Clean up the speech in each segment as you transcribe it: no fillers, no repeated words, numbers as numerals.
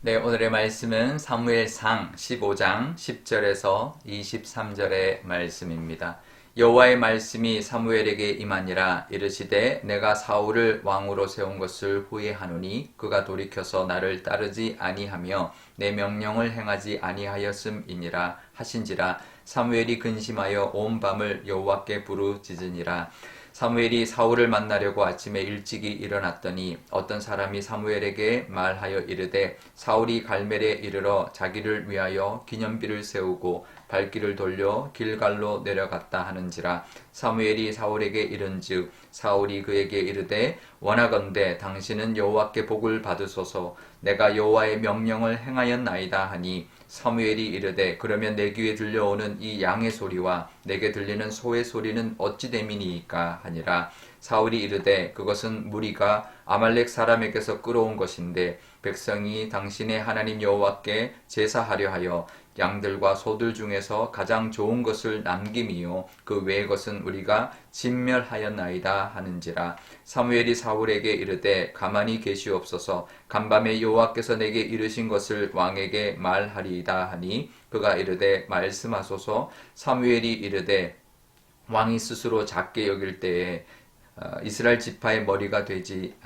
네, 오늘의 말씀은 사무엘상 15장 10절에서 23절의 말씀입니다. 여호와의 말씀이 사무엘에게 임하니라. 이르시되 내가 사울을 왕으로 세운 것을 후회하노니 그가 돌이켜서 나를 따르지 아니하며 내 명령을 행하지 아니하였음이니라 하신지라. 사무엘이 근심하여 온 밤을 여호와께 부르짖으니라. 사무엘이 사울을 만나려고 아침에 일찍이 일어났더니 어떤 사람이 사무엘에게 말하여 이르되 사울이 갈멜에 이르러 자기를 위하여 기념비를 세우고 발길을 돌려 길갈로 내려갔다 하는지라. 사무엘이 사울에게 이른즉 사울이 그에게 이르되 원하건대 당신은 여호와께 복을 받으소서. 내가 여호와의 명령을 행하였나이다 하니 사무엘이 이르되 그러면 내 귀에 들려오는 이 양의 소리와 내게 들리는 소의 소리는 어찌 됨이니이까 하니라. 사울이 이르되 그것은 무리가 아말렉 사람에게서 끌어온 것인데 백성이 당신의 하나님 여호와께 제사하려 하여 양들과 소들 중에서 가장 좋은 것을 남김이요 그 외의 것은 우리가 진멸하였나이다 하는지라. 사무엘이 사울에게 이르되 가만히 계시옵소서. 간밤에 여호와께서 내게 이르신 것을 왕에게 말하리이다 하니 그가 이르되 말씀하소서. 사무엘이 이르되 왕이 스스로 작게 여길 때에 이스라엘 지파의 머리가 되지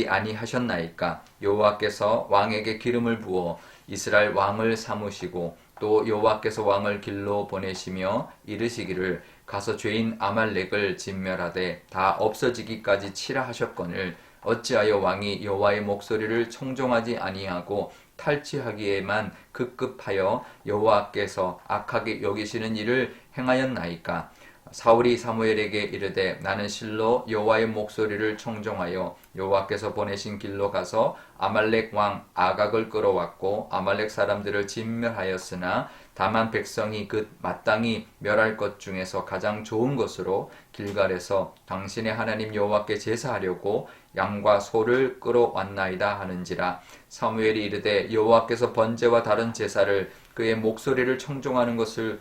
아니하셨나이까. 여호와께서 왕에게 기름을 부어 이스라엘 왕을 삼으시고 또 여호와께서 왕을 길로 보내시며 이르시기를 가서 죄인 아말렉을 진멸하되 다 없어지기까지 치라 하셨거늘 어찌하여 왕이 여호와의 목소리를 청종하지 아니하고 탈취하기에만 급급하여 여호와께서 악하게 여기시는 일을 행하였나이까. 사울이 사무엘에게 이르되 나는 실로 여호와의 목소리를 청종하여 여호와께서 보내신 길로 가서 아말렉 왕 아각을 끌어왔고 아말렉 사람들을 진멸하였으나 다만 백성이 그 마땅히 멸할 것 중에서 가장 좋은 것으로 길갈에서 당신의 하나님 여호와께 제사하려고 양과 소를 끌어왔나이다 하는지라. 사무엘이 이르되 여호와께서 번제와 다른 제사를 그의 목소리를 청종하는 것을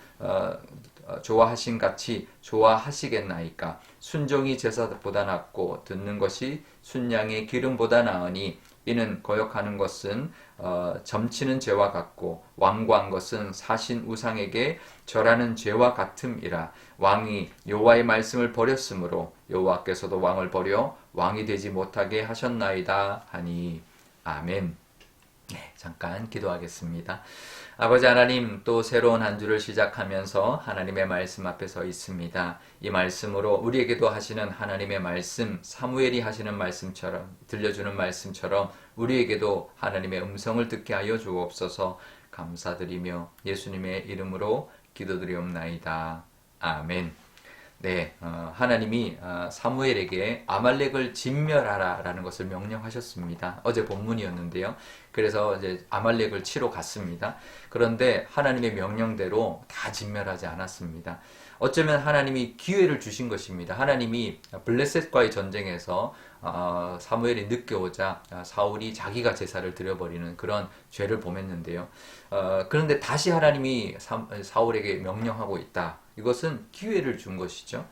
좋아하신 같이 좋아하시겠나이까. 순종이 제사보다 낫고 듣는 것이 순양의 기름보다 나으니 이는 거역하는 것은 점치는 죄와 같고 완고한 것은 사신 우상에게 절하는 죄와 같음이라. 왕이 여호와의 말씀을 버렸으므로 여호와께서도 왕을 버려 왕이 되지 못하게 하셨나이다 하니. 아멘. 네, 잠깐 기도하겠습니다. 아버지 하나님, 또 새로운 한 주를 시작하면서 하나님의 말씀 앞에 서 있습니다. 이 말씀으로 우리에게도 하시는 하나님의 말씀, 사무엘이 하시는 말씀처럼, 들려주는 말씀처럼 우리에게도 하나님의 음성을 듣게 하여 주옵소서. 감사드리며 예수님의 이름으로 기도드리옵나이다. 아멘. 네, 하나님이 사무엘에게 아말렉을 진멸하라 라는 것을 명령하셨습니다. 어제 본문이었는데요. 그래서 이제 아말렉을 치러 갔습니다. 그런데 하나님의 명령대로 다 진멸하지 않았습니다. 어쩌면 하나님이 기회를 주신 것입니다. 하나님이 블레셋과의 전쟁에서 사무엘이 늦게 오자 사울이 자기가 제사를 드려버리는 그런 죄를 범했는데요. 그런데 다시 하나님이 사울에게 명령하고 있다. 이것은 기회를 준 것이죠.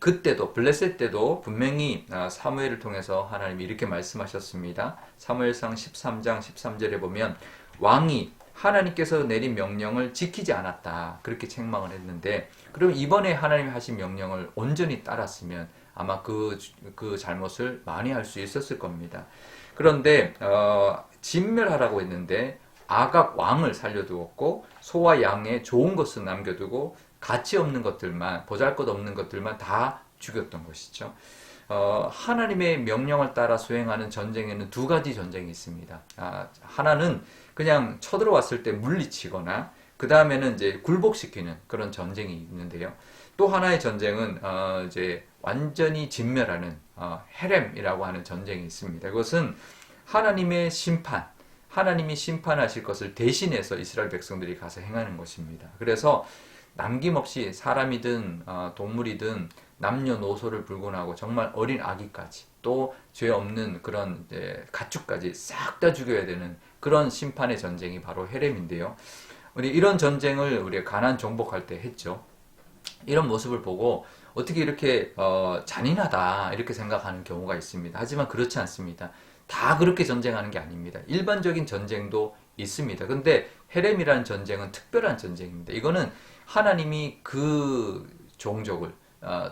그때도 블레셋 때도 분명히 사무엘을 통해서 하나님이 이렇게 말씀하셨습니다. 사무엘상 13장 13절에 보면 왕이 하나님께서 내린 명령을 지키지 않았다. 그렇게 책망을 했는데 그럼 이번에 하나님이 하신 명령을 온전히 따랐으면 아마 그 잘못을 많이 할 수 있었을 겁니다. 그런데 진멸하라고 했는데 아각 왕을 살려두었고 소와 양의 좋은 것을 남겨두고 가치 없는 것들만, 보잘것없는 것들만 다 죽였던 것이죠. 하나님의 명령을 따라 수행하는 전쟁에는 두 가지 전쟁이 있습니다. 하나는 그냥 쳐들어왔을 때 물리치거나 그 다음에는 이제 굴복시키는 그런 전쟁이 있는데요. 또 하나의 전쟁은 이제 완전히 진멸하는 헤렘이라고 하는 전쟁이 있습니다. 그것은 하나님의 심판, 하나님이 심판하실 것을 대신해서 이스라엘 백성들이 가서 행하는 것입니다. 그래서 남김없이 사람이든 동물이든 남녀노소를 불문하고 정말 어린 아기까지 또 죄 없는 그런 가축까지 싹 다 죽여야 되는 그런 심판의 전쟁이 바로 헤렘인데요. 우리 이런 전쟁을 우리가 가나안 정복할 때 했죠. 이런 모습을 보고 어떻게 이렇게 잔인하다 이렇게 생각하는 경우가 있습니다. 하지만 그렇지 않습니다. 다 그렇게 전쟁하는 게 아닙니다. 일반적인 전쟁도 있습니다. 근데 헤렘이라는 전쟁은 특별한 전쟁입니다. 이거는 하나님이 그 종족을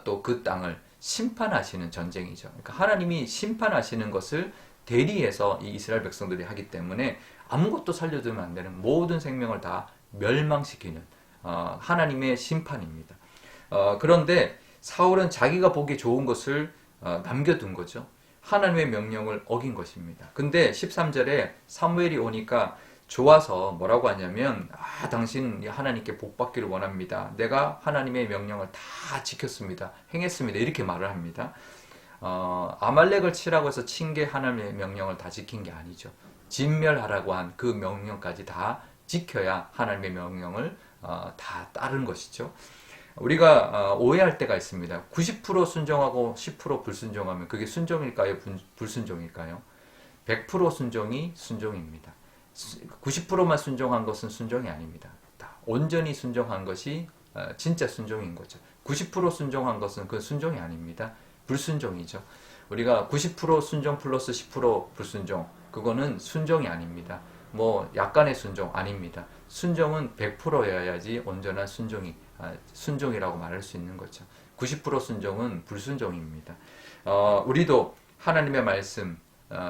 또 그 땅을 심판하시는 전쟁이죠. 그러니까 하나님이 심판하시는 것을 대리해서 이 이스라엘 백성들이 하기 때문에 아무것도 살려두면 안 되는 모든 생명을 다 멸망시키는 하나님의 심판입니다. 그런데 사울은 자기가 보기 좋은 것을 남겨둔 거죠. 하나님의 명령을 어긴 것입니다. 근데 13절에 사무엘이 오니까 좋아서 뭐라고 하냐면 당신 하나님께 복받기를 원합니다. 내가 하나님의 명령을 다 지켰습니다. 행했습니다. 이렇게 말을 합니다. 아말렉을 치라고 해서 친 게 하나님의 명령을 다 지킨 게 아니죠. 진멸하라고 한 그 명령까지 다 지켜야 하나님의 명령을 다 따른 것이죠. 우리가 오해할 때가 있습니다. 90% 순종하고 10% 불순종하면 그게 순종일까요? 불순종일까요? 100% 순종이 순종입니다. 90%만 순종한 것은 순종이 아닙니다. 온전히 순종한 것이 진짜 순종인 거죠. 90% 순종한 것은 그 순종이 아닙니다. 불순종이죠. 우리가 90% 순종 플러스 10% 불순종, 그거는 순종이 아닙니다. 뭐 약간의 순종 아닙니다. 순종은 100%여야지 온전한 순종이라고 말할 수 있는 거죠. 90% 순종은 불순종입니다. 우리도 하나님의 말씀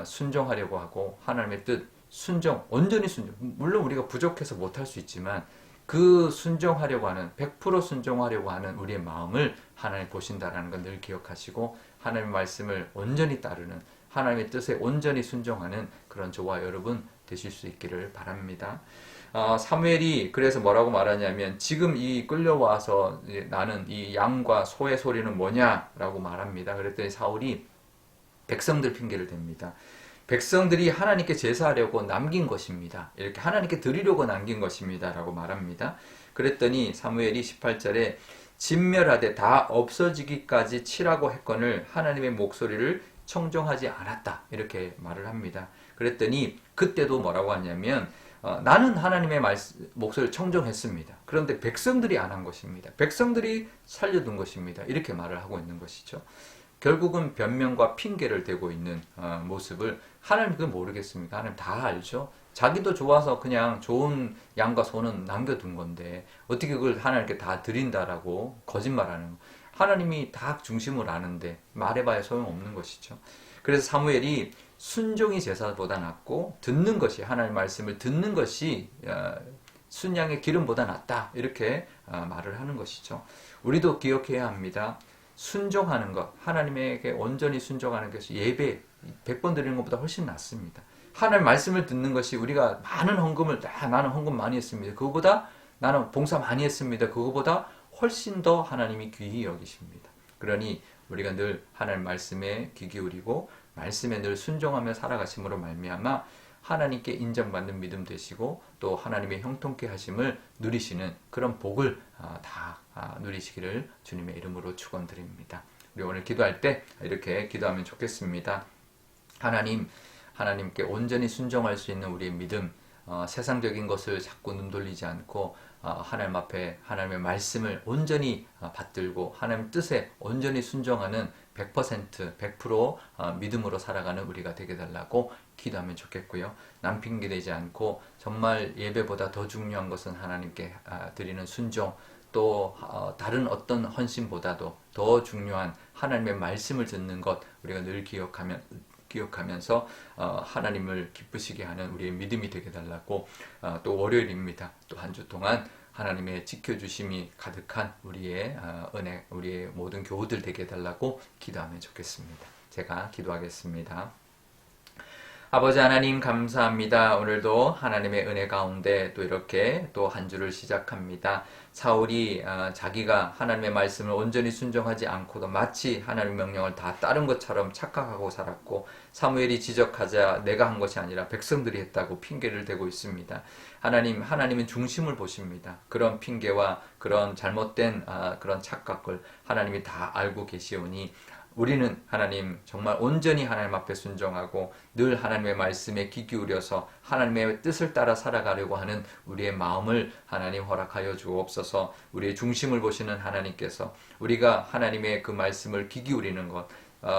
순종하려고 하고 하나님의 뜻 순종, 온전히 순종. 물론 우리가 부족해서 못할 수 있지만 그 순종하려고 하는 100% 순종하려고 하는 우리의 마음을 하나님 보신다라는 걸 늘 기억하시고 하나님의 말씀을 온전히 따르는 하나님의 뜻에 온전히 순종하는 그런 저와 여러분 되실 수 있기를 바랍니다. 사무엘이 그래서 뭐라고 말하냐면 지금 이 끌려와서 나는 이 양과 소의 소리는 뭐냐라고 말합니다. 그랬더니 사울이 백성들 핑계를 댑니다. 백성들이 하나님께 제사하려고 남긴 것입니다. 이렇게 하나님께 드리려고 남긴 것입니다. 라고 말합니다. 그랬더니 사무엘이 18절에 진멸하되 다 없어지기까지 치라고 했거늘 하나님의 목소리를 청종하지 않았다. 이렇게 말을 합니다. 그랬더니 그때도 뭐라고 하냐면 나는 하나님의 목소리를 청종했습니다. 그런데 백성들이 안 한 것입니다. 백성들이 살려둔 것입니다. 이렇게 말을 하고 있는 것이죠. 결국은 변명과 핑계를 대고 있는 모습을 하나님 그걸 모르겠습니까? 하나님 다 알죠. 자기도 좋아서 그냥 좋은 양과 소는 남겨둔 건데 어떻게 그걸 하나님께 다 드린다라고 거짓말하는 거. 하나님이 다 중심을 아는데 말해봐야 소용없는 것이죠. 그래서 사무엘이 순종이 제사보다 낫고 듣는 것이 하나님의 말씀을 듣는 것이 순양의 기름보다 낫다 이렇게 말을 하는 것이죠. 우리도 기억해야 합니다. 순종하는 것, 하나님에게 온전히 순종하는 것이 예배 100번 드리는 것보다 훨씬 낫습니다. 하나님 말씀을 듣는 것이 우리가 많은 헌금을 나는 헌금 많이 했습니다. 그거보다 나는 봉사 많이 했습니다. 그거보다 훨씬 더 하나님이 귀히 여기십니다. 그러니 우리가 늘 하나님 말씀에 귀 기울이고 말씀에 늘 순종하며 살아가심으로 말미암아 하나님께 인정받는 믿음 되시고 또 하나님의 형통케 하심을 누리시는 그런 복을 다 누리시기를 주님의 이름으로 축원드립니다. 우리 오늘 기도할 때 이렇게 기도하면 좋겠습니다. 하나님께 온전히 순종할 수 있는 우리의 믿음, 세상적인 것을 자꾸 눈돌리지 않고 하나님 앞에 하나님의 말씀을 온전히 받들고 하나님 뜻에 온전히 순종하는 100%, 100% 믿음으로 살아가는 우리가 되게 달라고 기도하면 좋겠고요. 남 핑계 대지 않고 정말 예배보다 더 중요한 것은 하나님께 드리는 순종, 또 다른 어떤 헌신보다도 더 중요한 하나님의 말씀을 듣는 것 우리가 늘 기억하면서 하나님을 기쁘시게 하는 우리의 믿음이 되게 달라고 또 월요일입니다. 또 한 주 동안 하나님의 지켜주심이 가득한 우리의 은혜, 우리의 모든 교우들 되게 달라고 기도하면 좋겠습니다. 제가 기도하겠습니다. 아버지 하나님 감사합니다. 오늘도 하나님의 은혜 가운데 또 이렇게 또 한 주를 시작합니다. 사울이 자기가 하나님의 말씀을 온전히 순종하지 않고도 마치 하나님의 명령을 다 따른 것처럼 착각하고 살았고 사무엘이 지적하자 내가 한 것이 아니라 백성들이 했다고 핑계를 대고 있습니다. 하나님은 중심을 보십니다. 그런 핑계와 그런 잘못된 그런 착각을 하나님이 다 알고 계시오니 우리는 하나님 정말 온전히 하나님 앞에 순종하고 늘 하나님의 말씀에 귀 기울여서 하나님의 뜻을 따라 살아가려고 하는 우리의 마음을 하나님 허락하여 주옵소서. 우리의 중심을 보시는 하나님께서 우리가 하나님의 그 말씀을 귀 기울이는 것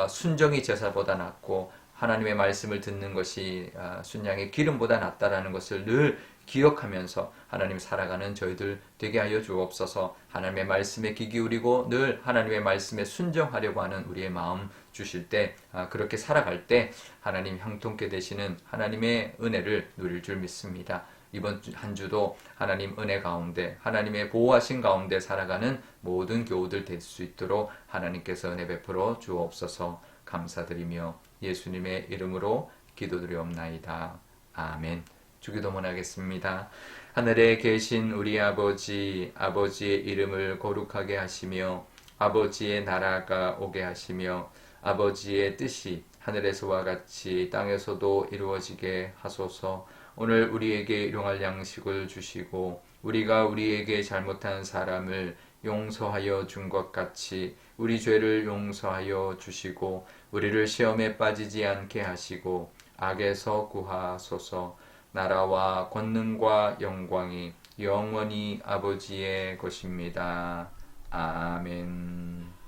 순종이 제사보다 낫고 하나님의 말씀을 듣는 것이 순양의 기름보다 낫다라는 것을 늘 기억하면서 하나님 살아가는 저희들 되게 하여 주옵소서. 하나님의 말씀에 귀 기울이고 늘 하나님의 말씀에 순종하려고 하는 우리의 마음 주실 때 그렇게 살아갈 때 하나님 형통케 되시는 하나님의 은혜를 누릴 줄 믿습니다. 이번 한 주도 하나님 은혜 가운데 하나님의 보호하신 가운데 살아가는 모든 교우들 될 수 있도록 하나님께서 은혜 베풀어 주옵소서. 감사드리며 예수님의 이름으로 기도드리옵나이다. 아멘. 주기도문 하겠습니다. 하늘에 계신 우리 아버지, 아버지의 이름을 거룩하게 하시며 아버지의 나라가 오게 하시며 아버지의 뜻이 하늘에서와 같이 땅에서도 이루어지게 하소서. 오늘 우리에게 일용할 양식을 주시고 우리가 우리에게 잘못한 사람을 용서하여 준 것 같이 우리 죄를 용서하여 주시고 우리를 시험에 빠지지 않게 하시고 악에서 구하소서. 나라와 권능과 영광이 영원히 아버지의 것입니다. 아멘.